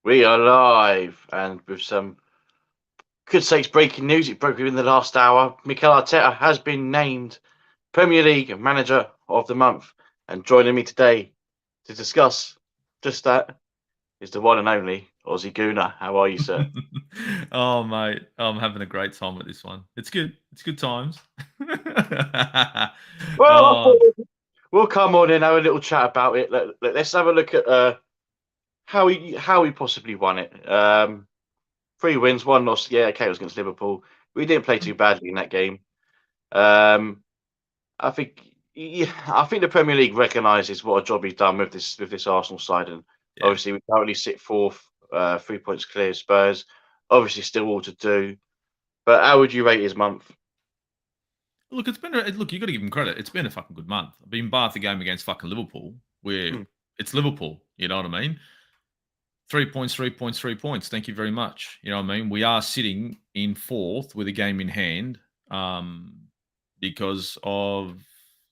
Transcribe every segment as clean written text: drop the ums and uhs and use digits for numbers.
We are live, and with some could say it's breaking news. It broke within the last hour. Mikel Arteta has been named Premier League Manager of the Month, and joining me today to discuss just that is the one and only Aussie Gooner. How are you, sir? Oh, mate, I'm having a great time with this one. It's good. It's good times. Well, I Oh, thought we'll come on and have a little chat about it. Let's have a look at how he possibly won it. Three wins, one loss. Yeah, okay, it was against Liverpool. We didn't play too badly in that game. Um, I think yeah, I think the Premier League recognises what a job he's done with this Arsenal side, and yeah. obviously we currently sit fourth, 3 points clear of Spurs. Obviously, still all to do. But how would you rate his month? Look, look. You got to give him credit. It's been a fucking good month. I've been bar the game against fucking Liverpool, where Hmm. it's Liverpool. You know what I mean? 3 points, 3 points, 3 points. Thank you very much. You know what I mean? We are sitting in fourth with a game in hand, because of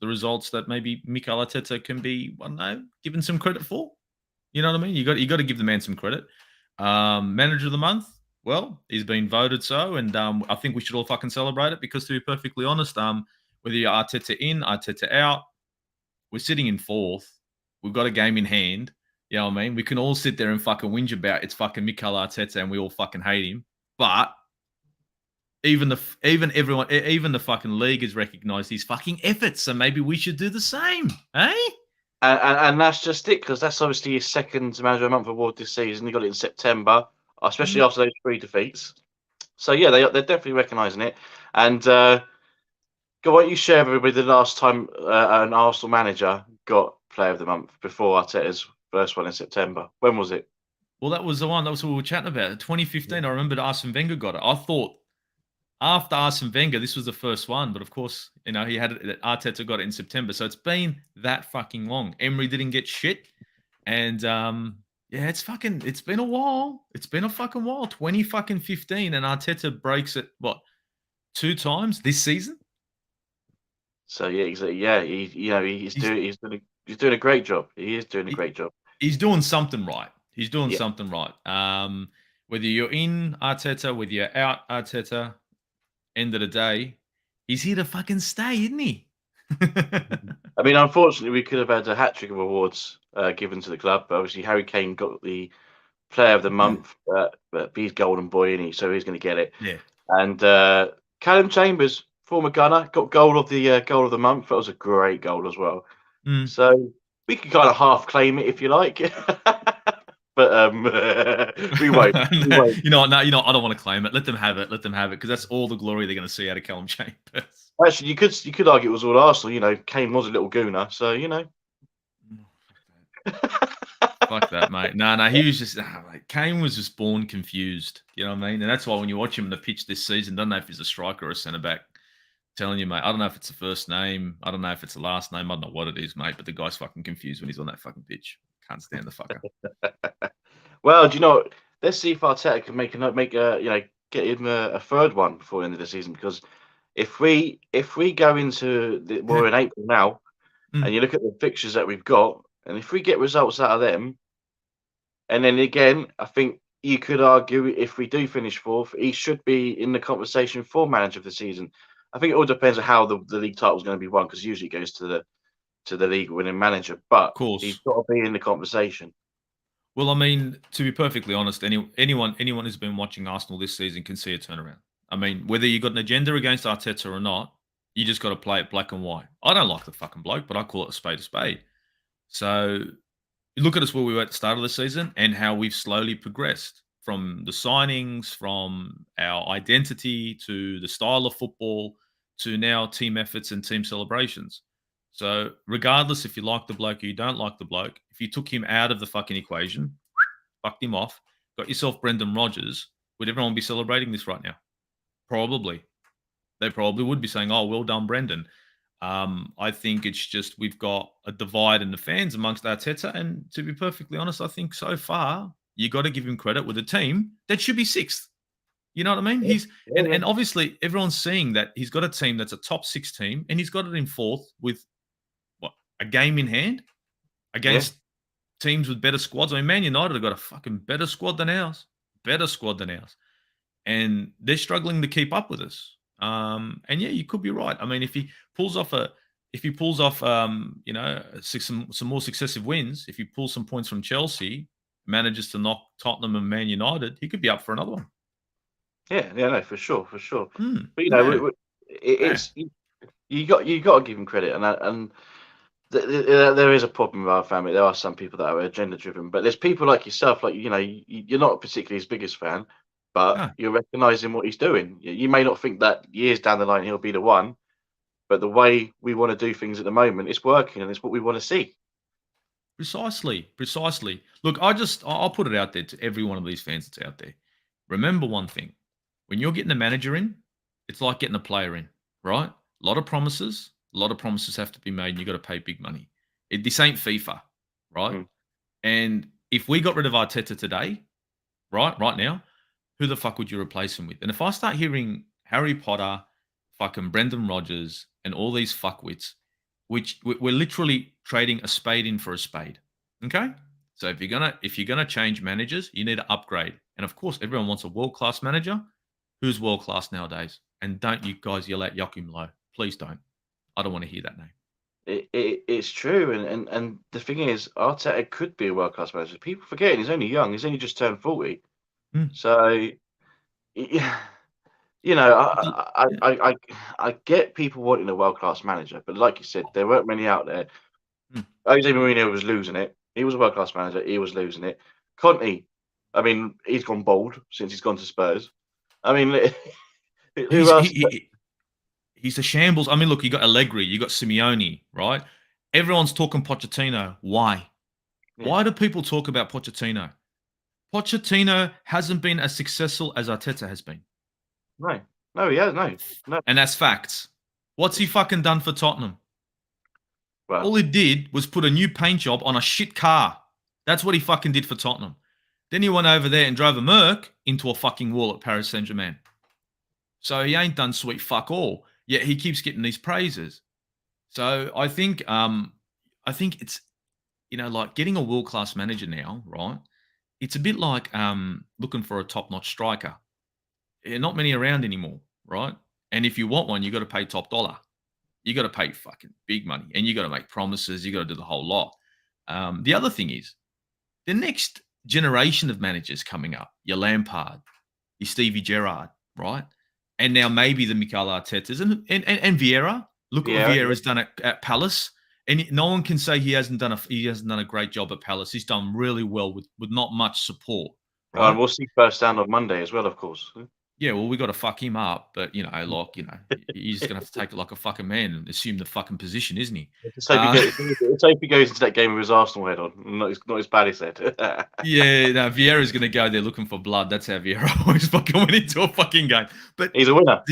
the results that maybe Mikel Arteta can be, I don't know, given some credit for. You know what I mean? You got to give the man some credit. Manager of the month. Well, he's been voted so, and I think we should all fucking celebrate it because, to be perfectly honest, whether you're Arteta in, Arteta out, we're sitting in fourth. We've got a game in hand. You know what I mean? We can all sit there and fucking whinge about it's fucking Mikel Arteta and we all fucking hate him. But even the fucking league has recognised his fucking efforts. So maybe we should do the same, eh? And that's just it, because that's obviously his second Manager of the Month award this season. He got it in September, especially Mm. after those three defeats. So yeah, they're definitely recognising it. And why don't you share with everybody the last time an Arsenal manager got Player of the Month before Arteta's first one in September? When was it? Well, that was the one. That was what we were chatting about. 2015. I remember Arsene Wenger got it. I thought after Arsene Wenger, this was the first one, but of course, he had it. Arteta got it in September, so it's been that fucking long. Emery didn't get shit, and yeah, it's been a while. It's been a fucking while. 20 fucking 15, and Arteta breaks it what two times this season. So yeah, yeah, He's he's doing a great job. He is doing a he, great job. he's doing something right. He's doing Yeah. something right. Whether you're in Arteta, whether you're out Arteta, end of the day, he's here to fucking stay, isn't he? I mean, unfortunately, we could have had a hat trick of awards given to the club, but obviously Harry Kane got the Player of the Month, but he's golden boy, isn't he? So he's going to get it. Yeah. And Callum Chambers, former Gunner, got goal of the month. That was a great goal as well. Mm. So we can kind of half claim it if you like, but we won't. We won't. You know what? No, I don't want to claim it. Let them have it. Let them have it because that's all the glory they're going to see out of Callum Chambers. Actually, you could argue it was all Arsenal. Kane was a little gooner, so Fuck that, mate. No, he was just like, Kane was just born confused. You know what I mean? And that's why when you watch him on the pitch this season, don't know if he's a striker or a centre back. Telling you, mate, I don't know if it's the first name. I don't know if it's the last name. I don't know what it is, mate. But the guy's fucking confused when he's on that fucking pitch. Can't stand the fucker. Well, do you know what? Let's see if Arteta can get him a third one before the end of the season. Because if we go into we're in April now, and Mm. you look at the fixtures that we've got, and if we get results out of them, and then again, I think you could argue if we do finish fourth, he should be in the conversation for manager of the season. I think it all depends on how the league title is going to be won, because usually it goes to the league winning manager, Of but he's course. got to be in the conversation. Well, I mean, to be perfectly honest, anyone who's been watching Arsenal this season can see a turnaround. I mean, whether you got an agenda against Arteta or not, you just got to play it black and white. I don't like the fucking bloke, but I call it a spade a spade. So you look at us where we were at the start of the season and how we've slowly progressed from the signings, from our identity to the style of football to now team efforts and team celebrations. So, regardless if you like the bloke or you don't like the bloke, if you took him out of the fucking equation, fucked him off, got yourself Brendan Rodgers, would everyone be celebrating this right now? Probably. They probably would be saying, "Oh, well done, Brendan." I think it's just we've got a divide in the fans amongst Arteta, and to be perfectly honest, I think so far you got to give him credit with a team that should be sixth. You know what I mean? Yeah, He's yeah, and yeah. and obviously everyone's seeing that he's got a team that's a top six team, and he's got it in fourth with what a game in hand Yeah. against. teams with better squads. I mean, Man United have got a fucking better squad than ours. And they're struggling to keep up with us. And yeah, you could be right. I mean, if he pulls off some more successive wins, if he pulls some points from Chelsea, manages to knock Tottenham and Man United, he could be up for another one. Yeah, no, for sure. But Yeah. it's you got to give him credit, and there is a problem with our family. There are some people that are agenda driven, but there's people like yourself, like you're not particularly his biggest fan, but Yeah. you're recognizing what he's doing. You may not think that years down the line he'll be the one, but the way we want to do things at the moment, it's working, and it's what we want to see. Precisely. Look, I'll put it out there to every one of these fans that's out there. Remember one thing: when you're getting a manager in, it's like getting a player in, right? A lot of promises have to be made, and you got to pay big money. This ain't FIFA, right? Mm. And if we got rid of Arteta today, right now, who the fuck would you replace him with? And if I start hearing Harry Potter, fucking Brendan Rodgers, and all these fuckwits, which we're literally trading a spade in for a spade. Okay, so if you're gonna change managers, you need to upgrade. And of course, everyone wants a world class manager. Who's world class nowadays? And don't you guys yell at Joachim Low, please don't. I don't want to hear that name. It's true, and the thing is, Arteta could be a world class manager. People forget he's only young. He's only just turned 40. So, yeah, I get people wanting a world class manager, but like you said, there weren't many out there. Jose Mourinho was losing it. He was a world class manager. He was losing it. Conte, I mean, he's gone bald since he's gone to Spurs. I mean, who else? He's a shambles. I mean, look, you got Allegri, you got Simeone, right? Everyone's talking Pochettino. Why? Yeah. Why do people talk about Pochettino? Pochettino hasn't been as successful as Arteta has been. No, he has, no. And that's facts. What's he fucking done for Tottenham? Well, all he did was put a new paint job on a shit car. That's what he fucking did for Tottenham. Then he went over there and drove a Merc into a fucking wall at Paris Saint-Germain. So he ain't done sweet fuck all. Yet he keeps getting these praises. So I think it's like getting a world-class manager now, right? It's a bit like looking for a top-notch striker. Not many around anymore, right? And if you want one, you got to pay top dollar. You got to pay fucking big money, and you got to make promises. You got to do the whole lot. The other thing is, the next generation of managers coming up, your Lampard, your Stevie Gerrard, right? And now maybe the Mikel Artetas and Vieira. Look what Vieira's done at Palace, and no one can say he hasn't done a great job at Palace. He's done really well with not much support. Right? And we'll see first down on Monday as well, of course. Yeah, well, we got to fuck him up, but he's just gonna have to take it like a fucking man and assume the fucking position, isn't he? Let's hope he goes into that game with his Arsenal head on, not as bad as said. Yeah, no, Vieira's gonna go there looking for blood. That's how Vieira always fucking went into a fucking game. But he's a winner.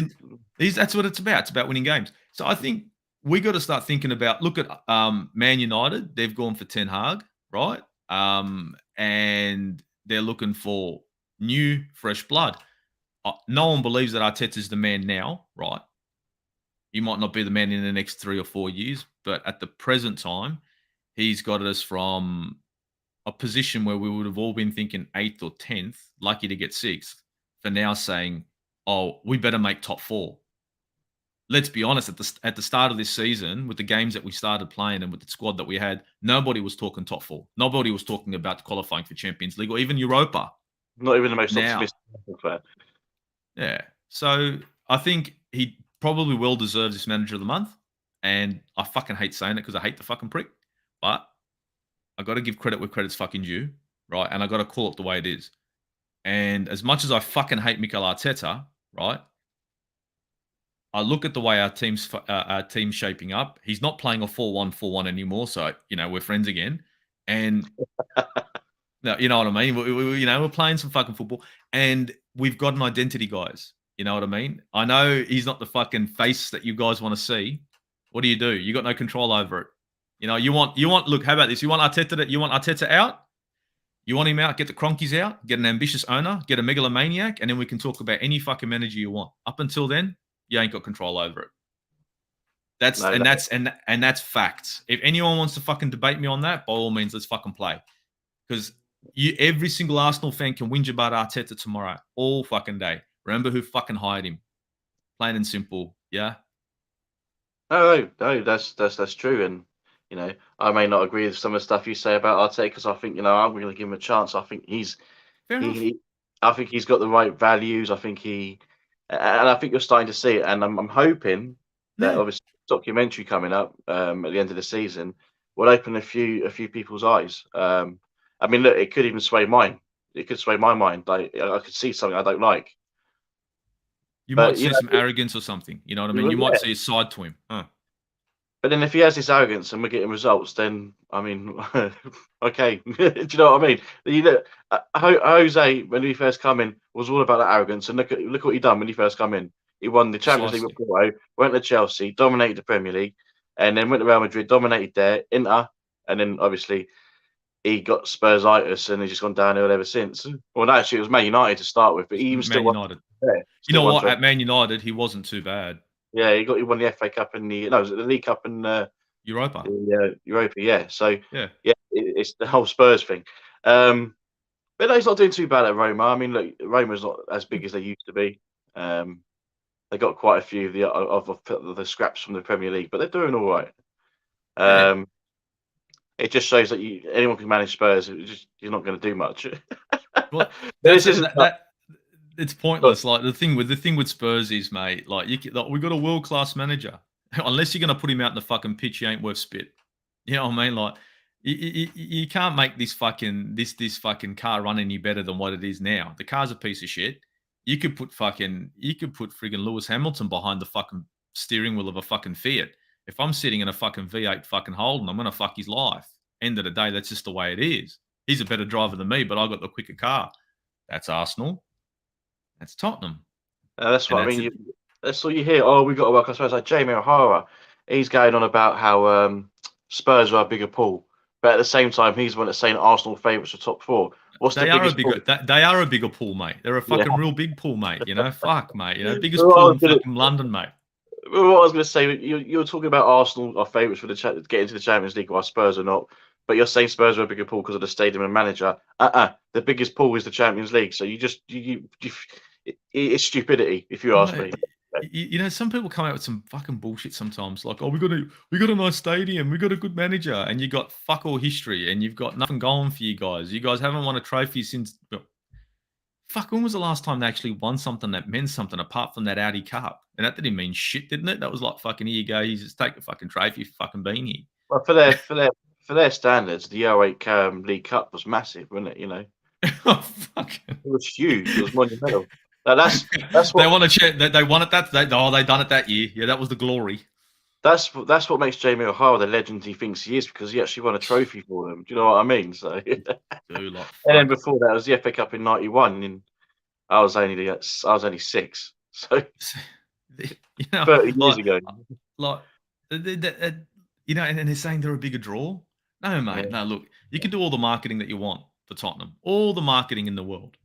That's what it's about. It's about winning games. So I think we got to start thinking about. Look at Man United. They've gone for Ten Hag, right? And they're looking for new, fresh blood. No one believes that Arteta's the man now, right? He might not be the man in the next 3 or 4 years, but at the present time, he's got us from a position where we would have all been thinking 8th or 10th, lucky to get 6th, for now saying, oh, we better make top 4. Let's be honest, at the start of this season, with the games that we started playing and with the squad that we had, nobody was talking top 4. Nobody was talking about qualifying for Champions League or even Europa. Not even the most optimistic fan. Yeah. So I think he probably well deserves this manager of the month. And I fucking hate saying it because I hate the fucking prick. But I got to give credit where credit's fucking due, right? And I got to call it the way it is. And as much as I fucking hate Mikel Arteta, right? I look at the way our team's shaping up. He's not playing a 4-1-4-1 anymore. So, we're friends again. And no, you know what I mean? We're playing some fucking football. And we've got an identity, guys. You know what I mean? I know he's not the fucking face that you guys want to see. What do? You got no control over it. You want. Look, how about this? You want Arteta out? You want him out? Get the Cronkies out. Get an ambitious owner. Get a megalomaniac, and then we can talk about any fucking manager you want. Up until then, you ain't got control over it. That's facts. If anyone wants to fucking debate me on that, by all means, let's fucking play. because every single Arsenal fan can whinge about Arteta tomorrow, all fucking day. Remember who fucking hired him. Plain and simple. Yeah. No, that's true. And I may not agree with some of the stuff you say about Arteta because I think I'm going to give him a chance. I think Fair enough. I think he's got the right values. And I think you're starting to see it. And I'm hoping that Yeah. obviously documentary coming up at the end of the season will open a few people's eyes. I mean, look, it could even sway mine. It could sway my mind. Like I could see something I don't like. You might But see some arrogance or something. You know what I mean? You might yeah. see a side to him. Huh. But then if he has this arrogance and we're getting results, then I mean, okay, do you know what I mean? Jose when he first come in was all about that arrogance, and look what he done when he first come in. He won the Champions League with Precisely. Porto, went to Chelsea, dominated the Premier League, and then went to Real Madrid, dominated there, Inter, and then obviously he got Spursitis, and he's just gone downhill ever since. Well, no, actually, it was Man United to start with, but he even still Man won United. there. You know Still won what? trophy. At Man United, he wasn't too bad. Yeah, he won the FA Cup and was it the League Cup and Europa. the Europa, yeah. So Yeah. it's the whole Spurs thing. But no, he's not doing too bad at Roma. I mean, look, Roma's not as big as they used to be. They got quite a few of the scraps from the Premier League, but they're doing all right. Yeah. It just shows that anyone can manage Spurs. You're not going to do much. Well, This isn't it's pointless. Like the thing with Spurs is, mate, like we got a world class manager. Unless you're gonna put him out in the fucking pitch, he ain't worth spit. You know what I mean? Like you can't make this fucking car run any better than what it is now. The car's a piece of shit. You could put friggin' Lewis Hamilton behind the fucking steering wheel of a fucking Fiat. If I'm sitting in a fucking V8 fucking Holden, I'm gonna fuck his life. End of the day, that's just the way it is. He's a better driver than me, but I got the quicker car. That's Arsenal. That's Tottenham. that's And what I that's mean. it. That's all you hear. Oh, we got to work on Spurs. Like Jamie O'Hara, he's going on about how Spurs are a bigger pool, but at the same time, he's one that's saying Arsenal favourites for top four. What's the They are a biggest pool? bigger. They are a bigger pool, mate. They're a Yeah. fucking real big pool, mate. You know, fuck, mate. You know, biggest Well, pool in fucking London, mate. what I was going to say, you were talking about Arsenal are favourites for get into the Champions League, while Spurs are not. But you're saying Spurs are a bigger pool because of the stadium and manager. The biggest pool is the Champions League. So it's stupidity, if you ask me. You know, some people come out with some fucking bullshit sometimes. Like, oh, we got a nice stadium, we got a good manager, and you got fuck all history, and you've got nothing going for you guys. You guys haven't won a trophy since. Fuck, when was the last time they actually won something that meant something apart from that Audi Cup? And that didn't mean shit, didn't it? That was like fucking here you go, you just take the fucking trophy for fucking being here. Well, for their standards, the 08 League Cup was massive, wasn't it? You know, Oh, fuck. it was huge. It was monumental. That's They what want to check. They won it that. They done it that year. Yeah, that was the glory. that's what makes Jamie O'Hara the legend he thinks he is because he actually won a trophy for them. Do you know what I mean? So, and Dude, like, then fuck. before that was the FA Cup in '91, and I was only 6, so You know, 30 years ago. like, you know, and they're saying they're a bigger draw. No, mate. Yeah. No, look, you can do all the marketing that you want for Tottenham, all the marketing in the world.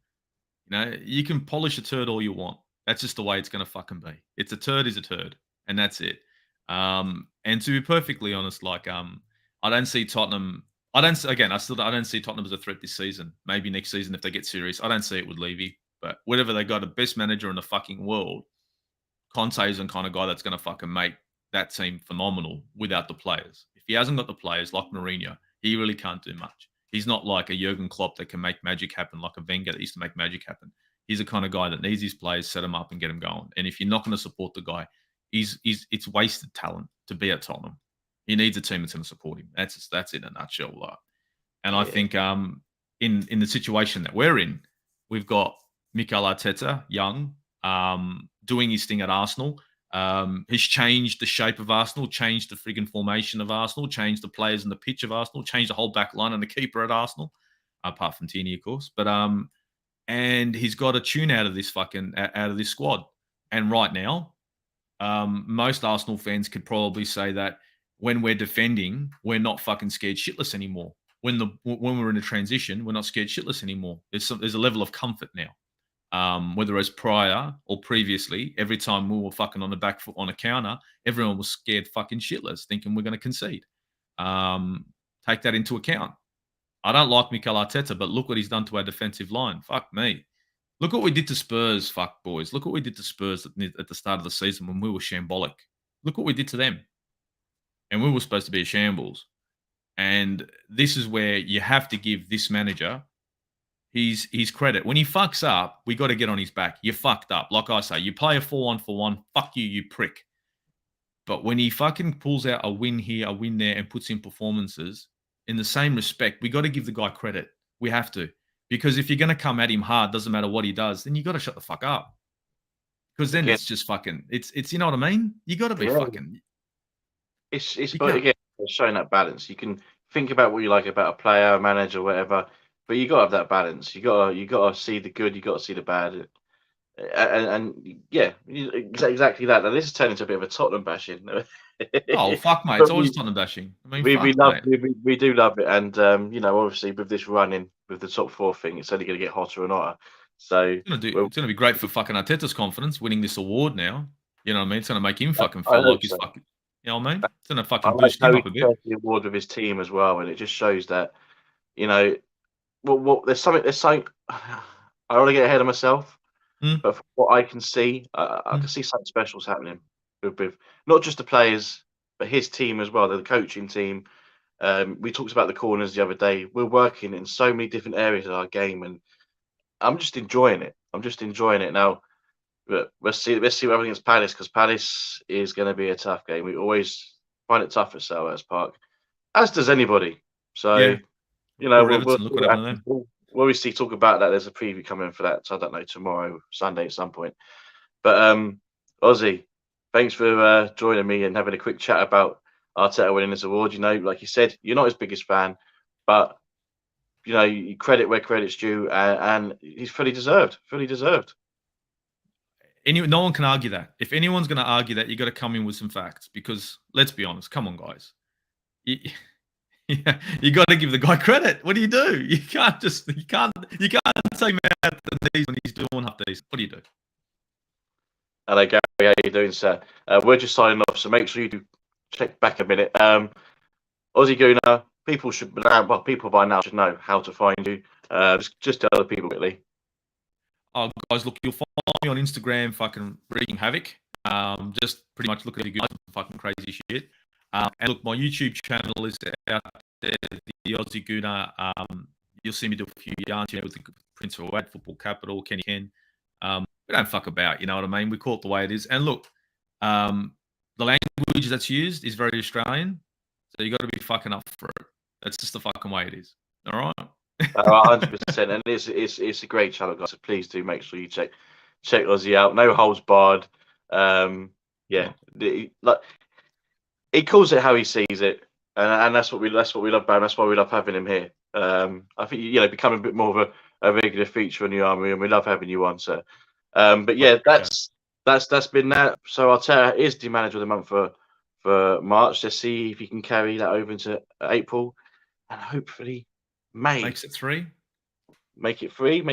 You know, you can polish a turd all you want. That's just the way it's going to fucking be. It's a turd is a turd, and that's it. And to be perfectly honest, like, I don't see Tottenham. I don't see Tottenham as a threat this season. Maybe next season if they get serious. I don't see it with Levy, but whatever they got, the best manager in the fucking world. Conte is the kind of guy that's going to fucking make that team phenomenal without the players. If he hasn't got the players like Mourinho, he really can't do much. He's not like a Jurgen Klopp that can make magic happen, like a Wenger that used to make magic happen. He's the kind of guy that needs his players, set them up, and get them going. And if you're not going to support the guy, it's wasted talent to be at Tottenham. He needs a team that's going to support him. That's in a nutshell. Like. And I think in the situation that we're in, we've got Mikel Arteta, young, doing his thing at Arsenal. He's changed the shape of Arsenal, changed the friggin' formation of Arsenal, changed the players in the pitch of Arsenal, changed the whole back line and the keeper at Arsenal, apart from Tierney, of course. But and he's got a tune out of this squad. And right now, most Arsenal fans could probably say that when we're defending, we're not fucking scared shitless anymore. When we're in a transition, we're not scared shitless anymore. There's a level of comfort now. Whether as prior or previously, every time we were fucking on the back foot on a counter, everyone was scared fucking shitless, thinking we're going to concede. Take that into account. I don't like Mikel Arteta, but look what he's done to our defensive line. Fuck me. Look what we did to Spurs, fuck boys. Look what we did to Spurs at the start of the season when we were shambolic. Look what we did to them. And we were supposed to be a shambles. And this is where you have to give this manager his credit. When he fucks up, we got to get on his back. You fucked up. Like I say, you play a 4-1-4-1, fuck you, you prick. But when he fucking pulls out a win here, a win there, and puts in performances, in the same respect, we got to give the guy credit. We have to. Because if you're going to come at him hard, doesn't matter what he does, then you got to shut the fuck up. Because then it's just fucking, it's you know what I mean? You got to be fucking. But again, it's showing that balance. You can think about what you like about a player, a manager, whatever, but you got to have that balance. You got to see the good, you got to see the bad, and yeah, exactly that. Now this is turning into a bit of a Tottenham bashing. Oh fuck, mate! It's always Tottenham bashing. I mean, we do love it, and obviously with this running with the top four thing, it's only going to get hotter and hotter. So it's going to be great for fucking Arteta's confidence, winning this award now. You know what I mean? It's going to make him fucking feel like he's fucking. You know what I mean? It's going to fucking boost him up a bit. The award with his team as well, and it just shows that there's something. I don't want to get ahead of myself, but from what I can see, I can see something special's happening with not just the players, but his team as well, the coaching team. We talked about the corners the other day. We're working in so many different areas of our game, and I'm just enjoying it. Now. But let's see what happens against Palace, because Palace is going to be a tough game. We always find it tough at Selhurst Park, as does anybody. So, we'll obviously talk about that. There's a preview coming for that. So I don't know, tomorrow, Sunday at some point. But Ozzy, thanks for joining me and having a quick chat about Arteta winning this award. Like you said, you're not his biggest fan, but you credit where credit's due, and he's fully deserved. No one can argue that. If anyone's going to argue that, you got to come in with some facts. Because let's be honest, come on, guys, you got to give the guy credit. What do? You can't say Matt these when he's doing half these. What do you do? Hello, Gary. How you doing, sir? We're just signing off, so make sure you do check back a minute. Aussie Gooner, people by now should know how to find you. Just tell other people quickly. Oh, guys, look, you'll follow me on Instagram, fucking wreaking havoc. Just pretty much look at the fucking crazy shit. And look, my YouTube channel is out there, the Aussie Gooner. You'll see me do a few yarns with the Prince of Wade, Football Capital, Kenny Ken. We don't fuck about, you know what I mean? We call it the way it is. And look, the language that's used is very Australian, so you got to be fucking up for it. That's just the fucking way it is. All right. 100%, and it's a great channel, guys. So please do make sure you check Aussie out. No holds barred. He calls it how he sees it, and that's what we love about him. That's why we love having him here. I think becoming a bit more of a regular feature in the Armoury, and we love having you on, sir. But yeah, that's been that. So Arteta is the manager of the month for March. Let's see if he can carry that over into April, and hopefully May. Makes it 3. Make it 3,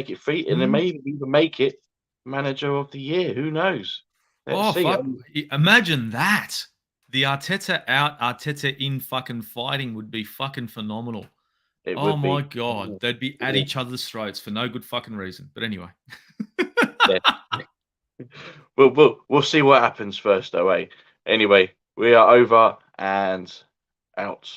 and then maybe even make it manager of the year. Who knows? Let's see. Fuck. Imagine that. The Arteta out, Arteta in fucking fighting would be fucking phenomenal. My God. They'd be at each other's throats for no good fucking reason. But anyway. We'll see what happens first, though, eh? Anyway, we are over and out.